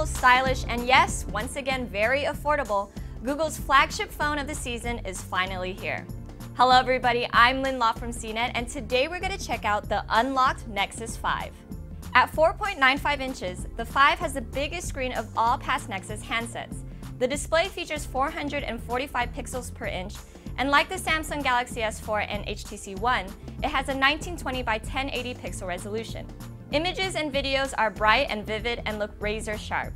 powerful, stylish, and yes, once again very affordable, Google's flagship phone of the season is finally here. Hello everybody, I'm Lynn Law from CNET, and today we're going to check out the unlocked Nexus 5. At 4.95 inches, the 5 has the biggest screen of all past Nexus handsets. The display features 445 pixels per inch, and like the Samsung Galaxy S4 and HTC One, it has a 1920 by 1080 pixel resolution. Images and videos are bright and vivid and look razor sharp.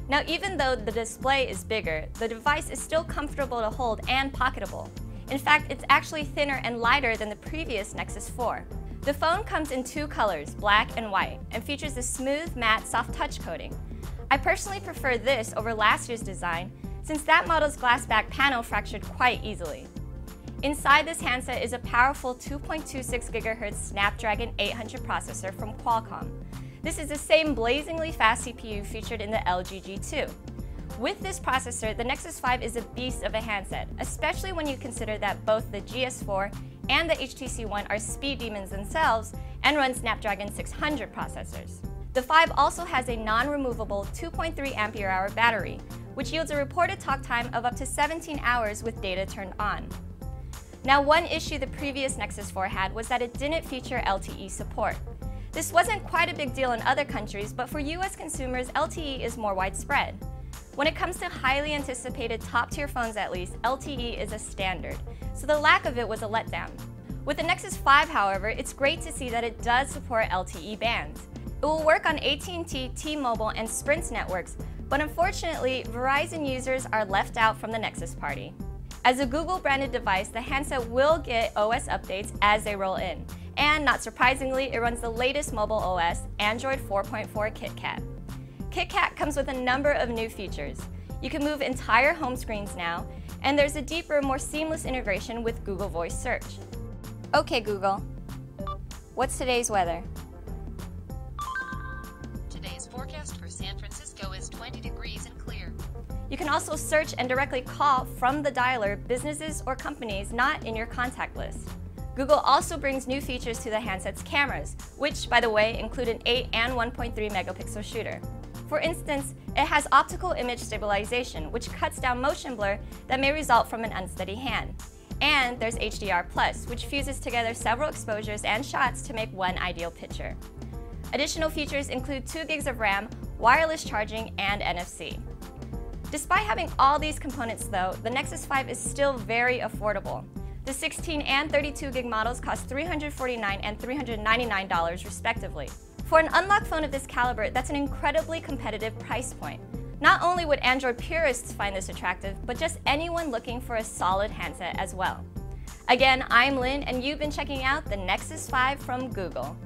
Now, even though the display is bigger, the device is still comfortable to hold and pocketable. In fact, it's actually thinner and lighter than the previous Nexus 4. The phone comes in two colors, black and white, and features a smooth, matte, soft touch coating. I personally prefer this over last year's design, since that model's glass back panel fractured quite easily. Inside this handset is a powerful 2.26 GHz Snapdragon 800 processor from Qualcomm. This is the same blazingly fast CPU featured in the LG G2. With this processor, the Nexus 5 is a beast of a handset, especially when you consider that both the GS4 and the HTC One are speed demons themselves and run Snapdragon 600 processors. The 5 also has a non-removable 2.3 Ah battery, which yields a reported talk time of up to 17 hours with data turned on. Now, one issue the previous Nexus 4 had was that it didn't feature LTE support. This wasn't quite a big deal in other countries, but for US consumers, LTE is more widespread. When it comes to highly anticipated top-tier phones at least, LTE is a standard, so the lack of it was a letdown. With the Nexus 5, however, it's great to see that it does support LTE bands. It will work on AT&T, T-Mobile, and Sprint's networks, but unfortunately, Verizon users are left out from the Nexus party. As a Google-branded device, the handset will get OS updates as they roll in. And not surprisingly, it runs the latest mobile OS, Android 4.4 KitKat. KitKat comes with a number of new features. You can move entire home screens now, and there's a deeper, more seamless integration with Google Voice Search. Okay, Google, what's today's weather? Today's forecast for San Francisco is 20 degrees and clear. You can also search and directly call from the dialer businesses or companies not in your contact list. Google also brings new features to the handset's cameras, which, by the way, include an 8 and 1.3 megapixel shooter. For instance, it has optical image stabilization, which cuts down motion blur that may result from an unsteady hand. And there's HDR+, which fuses together several exposures and shots to make one ideal picture. Additional features include 2 gigs of RAM, wireless charging, and NFC. Despite having all these components though, the Nexus 5 is still very affordable. The 16 and 32 gig models cost $349 and $399 respectively. For an unlocked phone of this caliber, that's an incredibly competitive price point. Not only would Android purists find this attractive, but just anyone looking for a solid handset as well. Again, I'm Lynn, and you've been checking out the Nexus 5 from Google.